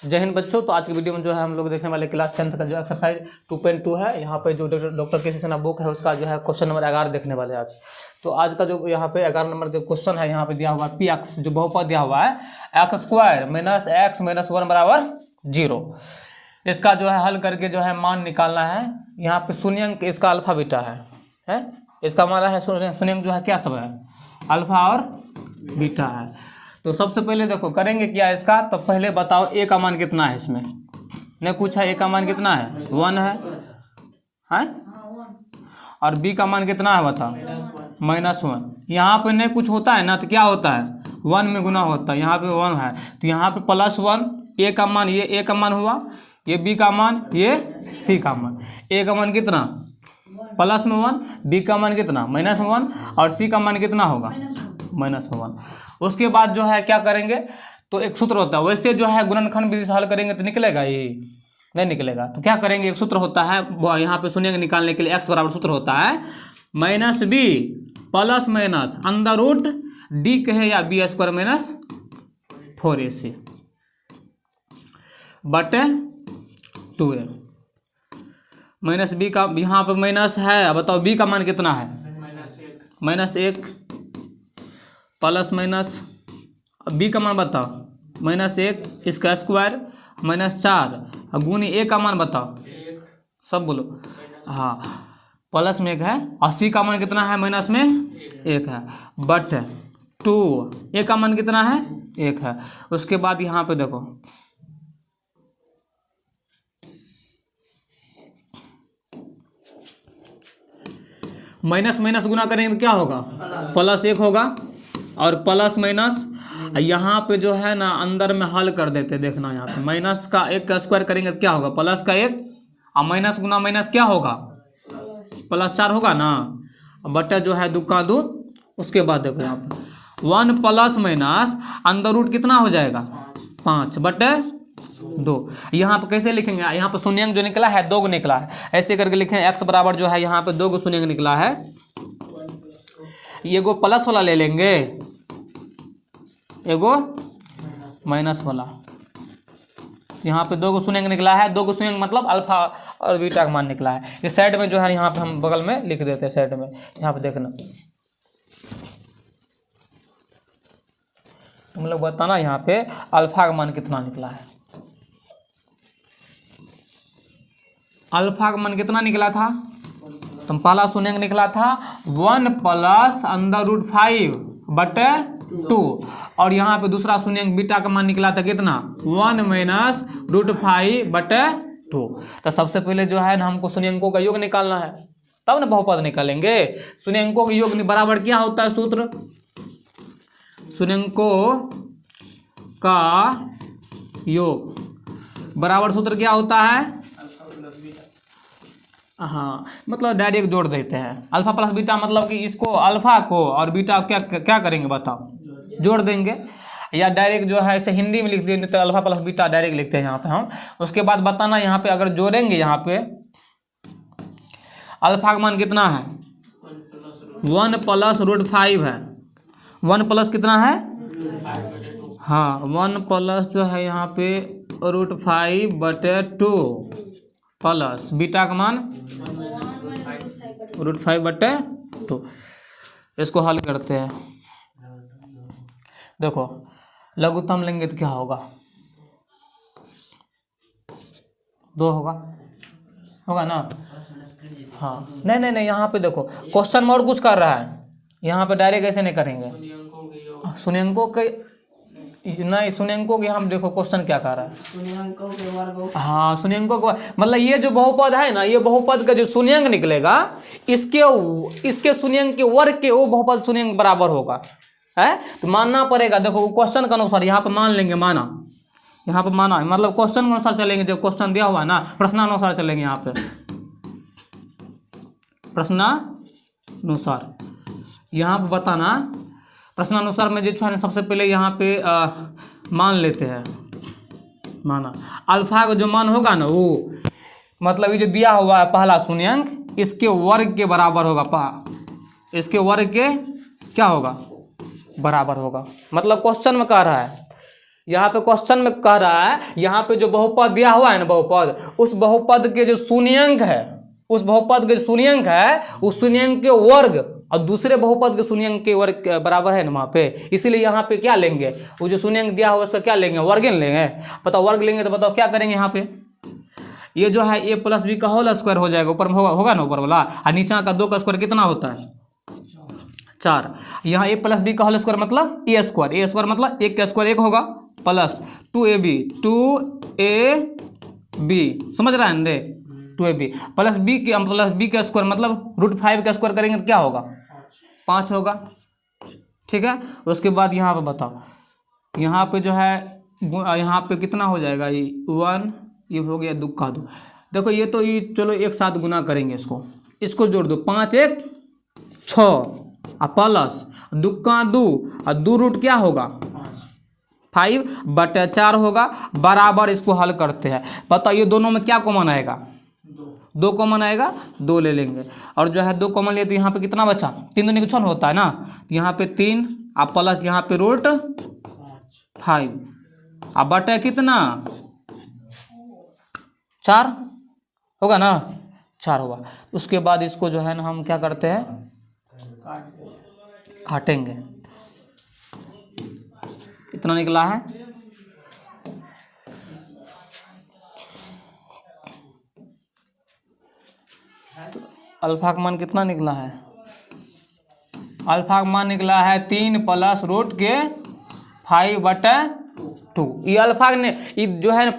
जय हिंद बच्चों। तो आज की वीडियो में जो है हम लोग देखने वाले क्लास 10th का जो एक्सरसाइज 2.2 है, यहाँ पे जो डॉक्टर के सेशन बुक है उसका जो है क्वेश्चन नंबर 11 देखने वाले हैं आज। तो आज का जो यहाँ पे 11 नंबर जो क्वेश्चन है यहाँ पे दिया हुआ है पी एक्स, जो बहुपद दिया हुआ है x square minus x minus 1 बराबर 0। इसका जो है हल करके जो है मान निकालना है। यहाँ पे शून्यंक इसका अल्फा बीटा है? इसका हमारा है शून्यंक जो है क्या सब है, अल्फा और बीटा है। तो सबसे पहले देखो करेंगे क्या इसका, तो पहले बताओ ए का मान कितना है इसमें, नहीं कुछ है। ए का मान कितना है 1 है और बी का मान कितना है बताओ -1। यहाँ पे नहीं कुछ होता है ना, तो क्या होता है 1 में गुना होता है। यहाँ पे 1 है तो यहाँ पे +1। ए का मान, ये ए का मान हुआ, ये बी का मान, ये सी का मान। ए का मान कितना +1, बी का मान कितना -1 और सी का मान कितना होगा -1। उसके बाद जो है क्या करेंगे, तो एक सूत्र होता है, वैसे जो है गुणनखंड विधि से हल करेंगे तो निकलेगा, ये नहीं निकलेगा। तो क्या करेंगे, एक सूत्र होता है यहाँ पे शून्य निकालने के लिए x बराबर सूत्र होता है -b plus minus under root D कहे या बी स्क्वायर माइनस 4ac बटे 2a। माइनस बी का यहाँ पे माइनस है, बताओ बी का मान कितना है -1 प्लस माइनस बी का मान बताओ -1 इसका स्क्वायर -4 गुनी ए का मान बताओ, सब बोलो हाँ, प्लस में 1 है और सी का मान कितना है -1 है बट 2। ए का मान कितना है 1 है। उसके बाद यहाँ पे देखो माइनस माइनस गुना करेंगे तो क्या होगा +1 होगा और प्लस माइनस यहाँ पे जो है ना अंदर में हल कर देते, देखना यहाँ पे माइनस का 1 का स्क्वायर करेंगे तो क्या होगा प्लस का 1 और माइनस गुना माइनस क्या होगा +4 होगा ना, बटे जो है 2 का 2। उसके बाद देखो यहाँ पे 1 प्लस माइनस अंदर रूट कितना हो जाएगा 5 बटे 2। यहाँ पे कैसे लिखेंगे, यहाँ पे शून्यंक जो निकला है 2 निकला है, ऐसे करके लिखें x बराबर जो है यहाँ पे 2 शून्यंक निकला है। एगो प्लस वाला ले लेंगे, एगो माइनस वाला। यहाँ पे 2 शून्यंक निकला है, 2 शून्यंक मतलब अल्फा और बीटा का मान निकला है। ये साइड में जो है यहाँ पे हम बगल में लिख देते हैं, साइड में यहाँ पे देखना, तुम लोग बताना यहाँ पे अल्फा का मान कितना निकला है। अल्फा का मान कितना निकला था, तो पहला शून्यंक निकला था 1 प्लस अंडर रूट 5 बटे 2 और यहाँ पे दूसरा शून्यंक बीटा का मान निकला था कितना 1 माइनस रूट 5 बटे 2। तो सबसे पहले जो है ना हमको शून्यंकों का योग निकालना है, तब ना बहुपद निकालेंगे। शून्यंकों का योग बराबर क्या होता है सूत्र, शून्यंकों का योग बराबर सूत्र क्या होता है, हाँ मतलब डायरेक्ट जोड़ देते हैं। अल्फा प्लस बीटा मतलब कि इसको अल्फा को और बीटा क्या क्या करेंगे बताओ, जोड़ देंगे, या डायरेक्ट जो है इसे हिंदी में लिख देंगे तो अल्फा प्लस बीटा डायरेक्ट लिखते हैं यहाँ पे हम। उसके बाद बताना यहाँ पे अगर जोड़ेंगे, यहाँ पे अल्फा का मान कितना है 1 प्लस रूट 5 है, 1 प्लस कितना है हाँ 1 प्लस जो है यहाँ पे रूट 5 बटे 2 प्लस बीटा का मान रूट 5 बटे 2। इसको हल करते हैं, देखो लघुत्तम लेंगे तो क्या होगा 2 होगा ना, हाँ नहीं यहाँ पे देखो क्वेश्चन में और कुछ कर रहा है, यहाँ पे डायरेक्ट ऐसे नहीं करेंगे। शून्यंकों के नहीं, शून्यंकों के हम देखो क्वेश्चन क्या कर रहा है, शून्यंकों के वर्ग, हाँ शून्यंकों के मतलब ये जो बहुपद है ना, ये बहुपद का जो शून्यंक निकलेगा इसके शून्यंक के वर्ग के वो बहुपद शून्यंक बराबर होगा है। तो मानना पड़ेगा, देखो क्वेश्चन के अनुसार यहाँ पे मान लेंगे, माना यहाँ पे माना मतलब क्वेश्चन के अनुसार चलेंगे, जो क्वेश्चन दिया हुआ है ना प्रश्नानुसार चलेंगे। यहाँ पे प्रश्नानुसार यहाँ पे बताना, प्रश्नानुसार में जो है सबसे पहले यहाँ पे मान लेते हैं, माना अल्फा का जो मान होगा ना वो मतलब ये जो दिया हुआ है पहला शून्यंक इसके वर्ग के बराबर होगा, इसके वर्ग के क्या होगा बराबर होगा। मतलब क्वेश्चन में कह रहा है यहाँ पे क्वेश्चन में कह रहा है, यहाँ पे जो बहुपद दिया हुआ है ना, बहुपद, उस बहुपद के जो शून्यंक है, उस बहुपद के शून्यंक है, उस शून्यंक के वर्ग और दूसरे बहुपद के शून्यंक के वर्ग बराबर है ना वहाँ पे, इसीलिए यहाँ पे क्या लेंगे, वो जो शून्यंक दिया हुआ उसका क्या लेंगे, वर्गन लेंगे। बताओ वर्ग लेंगे तो बताओ क्या करेंगे यहाँ पे, ये जो है a प्लस बी का होल स्क्वायर हो जाएगा, ऊपर में होगा ना ऊपर वाला, और नीचे का 2 का स्क्वायर कितना होता है 4। यहाँ a प्लस बी का होल स्क्वायर मतलब a स्क्वायर मतलब 1 का स्क्वायर 1 होगा, प्लस 2ab 2ab, समझ रहा है ना, 2ab प्लस b का स्क्वायर मतलब √5 का स्क्वायर करेंगे तो क्या होगा 5 होगा, ठीक है। उसके बाद यहाँ पे बताओ, यहाँ पे जो है यहाँ पे कितना हो जाएगा, ये 1, ये हो गया 2 का 2। देखो ये तो ये चलो एक साथ गुना करेंगे, इसको जोड़ दो, 5 1 6 और प्लस 2 का 2 और 2 रूट क्या होगा 5/4 होगा, बराबर इसको हल करते हैं। बताओ ये दोनों में क्या कॉमन आएगा, 2 कॉमन आएगा, 2 ले लेंगे, और जो है 2 कॉमन लिए तो यहाँ पे कितना बचा, 3 दूनी 6 होता है ना, तो यहाँ पे 3 और प्लस यहाँ पे √5 और बटे कितना 4 होगा ना, 4 होगा। उसके बाद इसको जो है ना हम क्या करते हैं, काटेंगे, कितना निकला है, तो अल्फा का मान कितना निकला है, अल्फा का मान निकला है 3 प्लस √5/2। ये अल्फा ने ये जो है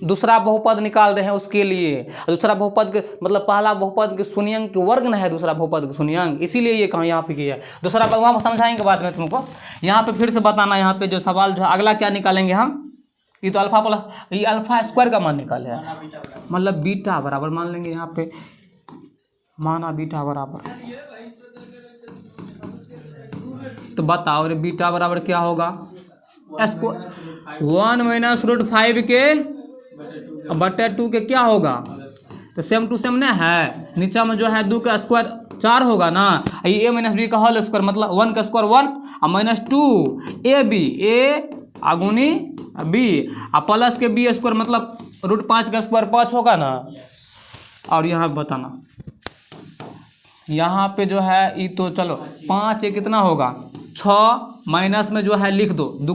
दूसरा बहुपद निकाल रहे हैं उसके लिए, दूसरा बहुपद के मतलब पहला बहुपद के शून्यंक के वर्ग न है दूसरा बहुपद के शून्यंक, इसीलिए ये कहाँ यहाँ पे किया है। दूसरा वहाँ समझाएंगे बाद में तुमको, यहाँ पे फिर से बताना, यहाँ पे जो सवाल जो अगला क्या निकालेंगे हम, ये तो अल्फा प्लस ये अल्फा स्क्वायर का मान निकाले है, मतलब बीटा बराबर मान लेंगे, यहाँ पे माना बीटा बराबर, तो बताओ रे बीटा बराबर क्या होगा, 1 -√5 के बटे 2 के क्या होगा, तो सेम टू सेम नहीं है, नीचे में जो है 2 का स्क्वायर 4 होगा ना, ये a - b का होल स्क्वायर मतलब 1 का स्क्वायर 1 और -2ab a आगुनी b और प्लस के b स्क्वायर मतलब √5 का स्क्वायर 5 होगा ना। और यहाँ बताना, यहाँ पे जो है ये तो चलो 5 ये कितना होगा 6 माइनस में जो है लिख दो, 2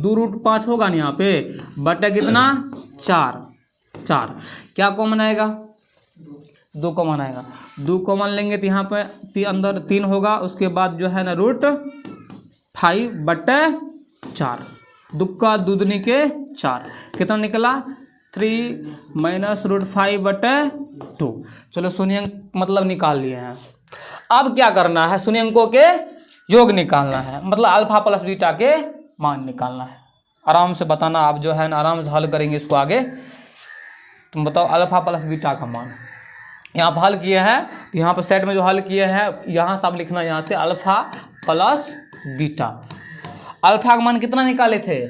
√5 होगा ना यहाँ पे, बटे कितना 4 क्या कॉमन आएगा 2 कॉमन आएगा, 2 कॉमन लेंगे तो यहाँ पे अंदर 3 होगा, उसके बाद जो है ना √5/4, 2 का 2 दूनी के 4 कितना निकला 3 -√5/2। चलो शून्यंक मतलब निकाल लिए हैं, अब क्या करना है, शून्यंकों के योग निकालना है, मतलब अल्फा प्लस बीटा के मान निकालना है। आराम से बताना, आप जो है ना आराम से हल करेंगे इसको आगे। तुम बताओ अल्फा प्लस बीटा का मान, यहाँ पर हल किए हैं, यहाँ पर सेट में जो हल किए हैं यहाँ सब लिखना, यहाँ से अल्फा प्लस बीटा, अल्फा का मान कितना निकाले थे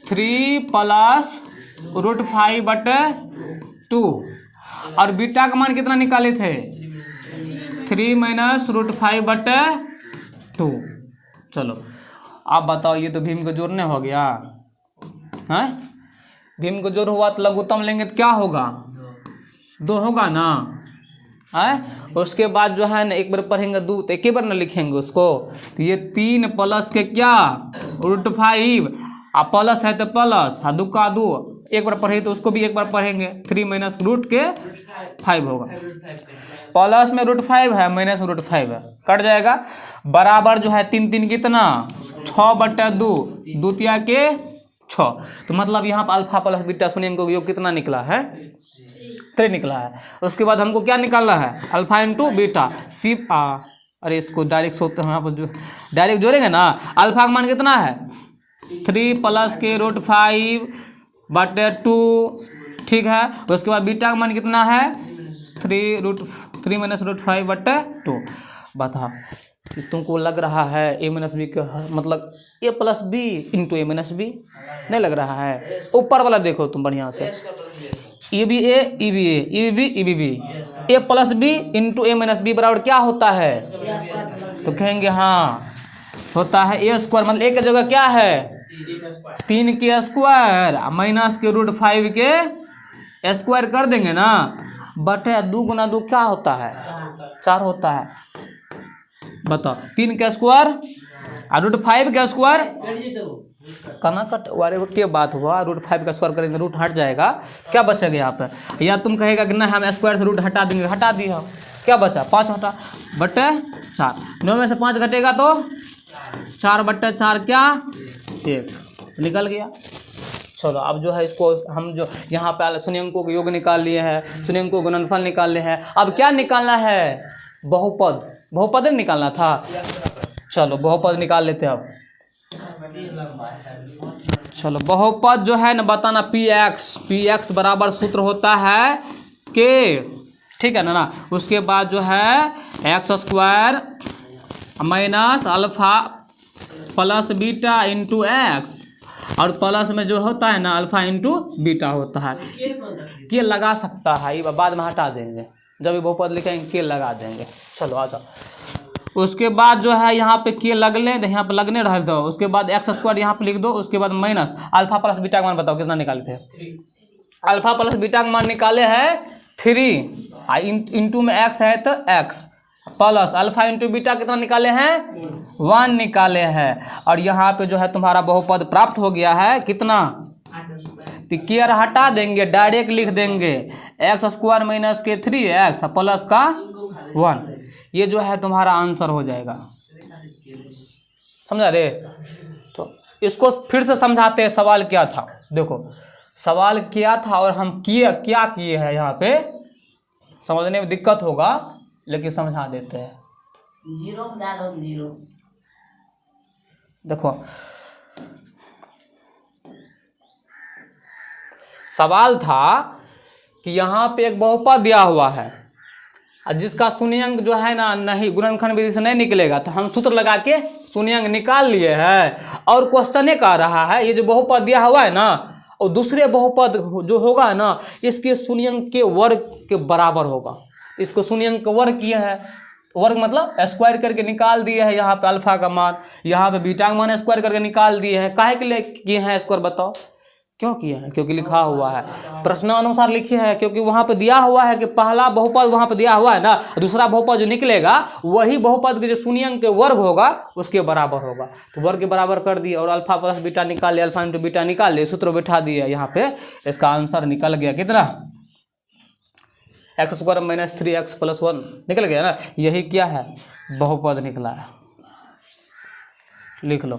3 + √5/2 और बीटा का मान कितना निकाले थे 3 - √5/2। चलो आप बताओ, ये तो भीम को जोड़ने हो गया है, भीम को जोड़ हुआ तो लघुत्तम लेंगे तो क्या होगा 2 होगा ना है। उसके बाद जो है ना एक बार पढ़ेंगे 2 तो एक ही बार ना लिखेंगे उसको, तो ये 3 प्लस के क्या √5 और प्लस है तो प्लस, 2 का 2 एक बार पढ़े तो उसको भी एक बार पढ़ेंगे, 3 - √5 होगा, प्लस में √5 है माइनस में √5 है, कट जाएगा, बराबर जो है 3 3 कितना 6/2, 2 तिया के 6, तो मतलब यहाँ पर अल्फा प्लस बीटा शून्यंक का योग कितना निकला है 3 निकला है। उसके बाद हमको क्या निकालना है अल्फा इंटू बीटा अरे इसको डायरेक्ट सोचते हैं, यहाँ पर जो डायरेक्ट जोड़ेंगे ना, अल्फा का मान कितना है 3 प्लस के √5/2, ठीक है। उसके बाद बीटा का मान कितना है 3 - √5/2। बता कि तुमको लग रहा है a - b का मतलब a + b into a - b नहीं लग रहा है, ऊपर वाला देखो तुम बढ़िया से, ये भी a ये भी a ये भी ये भी a + b into a - b बराबर क्या होता है, तो कहेंगे हाँ होता है ए स्क्वायर, मतलब ए की जगह क्या है 3 के स्क्वायर माइनस के रूट 5 के स्क्वायर कर देंगे ना, बटे 2 गुना 2 क्या होता है 4 होता है। बताओ 3 के स्क्वायर और रूट 5 के स्क्वायर कना कट वाले क्या बात हुआ, रूट 5 का स्क्वायर करेंगे रूट हट जाएगा, क्या बचेगा यहाँ पे, या तुम कहेगा कि ना हम स्क्वायर से रूट हटा देंगे, हटा दिया, क्या बचा 5 हटा बटे 4, 9 में से 5 घटेगा तो 4 बटे 4 क्या 1 निकल गया। चलो अब जो है इसको हम जो यहाँ पे शून्यंकों को योग निकाल लिए हैं, शून्यंकों को गुणनफल निकाल लिए हैं, अब क्या निकालना है बहुपद, बहुपद निकालना था। चलो बहुपद निकाल लेते हैं अब। चलो बहुपद जो है ना बताना पी एक्स बराबर सूत्र होता है के, ठीक है ना। उसके बाद जो है x square minus alpha plus beta into x, और प्लस में जो होता है ना अल्फा इंटू बीटा होता है। के लगा सकता है, ये बाद में हटा देंगे, जब ये बहुपद लिखेंगे के लगा देंगे। चलो आ जाओ। उसके बाद जो है यहाँ पे के लगने, यहाँ पे लगने रह दो, उसके बाद एक्स स्क्वायर यहाँ पे लिख दो, उसके बाद माइनस अल्फा प्लस बीटा का मान बताओ कितना निकाले थे 3। अल्फा प्लस बीटा का मान निकाले हैं 3, इंटू में एक्स है तो x, plus alpha into beta कितना निकाले हैं 1 निकाले हैं, और यहाँ पे जो है तुम्हारा बहुपद प्राप्त हो गया है कितना, तो केयर हटा देंगे, डायरेक्ट लिख देंगे एक्स स्क्वायर माइनस के 3x प्लस का 1, ये जो है तुम्हारा आंसर हो जाएगा। समझा रे। तो इसको फिर से समझाते हैं सवाल क्या था। देखो सवाल क्या था और हम क्या किए हैं, यहाँ पे समझने में दिक्कत होगा लेकिन समझा देते हैं। 0 देखो सवाल था कि यहाँ पे एक बहुपद दिया हुआ है और जिसका शून्यंक जो है ना नहीं गुणनखंड विधि से नहीं निकलेगा, तो हम सूत्र लगा के शून्यंक निकाल लिए हैं। और क्वेश्चन एक आ रहा है, ये जो बहुपद दिया हुआ है ना और दूसरे बहुपद जो होगा ना इसके शून्यंक के वर्ग के बराबर होगा। इसको शून्यंक वर्ग किया है, वर्ग मतलब स्क्वायर करके निकाल दिए हैं। यहाँ पे अल्फा का मान, यहाँ पे बीटा का मान स्क्वायर करके निकाल दिए हैं। काहे के लिए किए हैं स्क्वायर बताओ, क्यों किए हैं, क्योंकि लिखा हुआ है प्रश्नानुसार लिखे हैं, क्योंकि वहाँ पे दिया हुआ है कि पहला बहुपद वहाँ पे दिया हुआ है ना, दूसरा बहुपद जो निकलेगा वही बहुपद के जो शून्यंक के वर्ग होगा उसके बराबर होगा। तो वर्ग के बराबर कर दिए और अल्फा प्लस बीटा निकाल लिया, अल्फा इंटू बीटा निकाल लिया, सूत्र बैठा दिया यहाँ पे। इसका आंसर निकल गया कितना, x square minus 3x plus 1 निकल गया ना। यही क्या है बहुपद निकला है, लिख लो।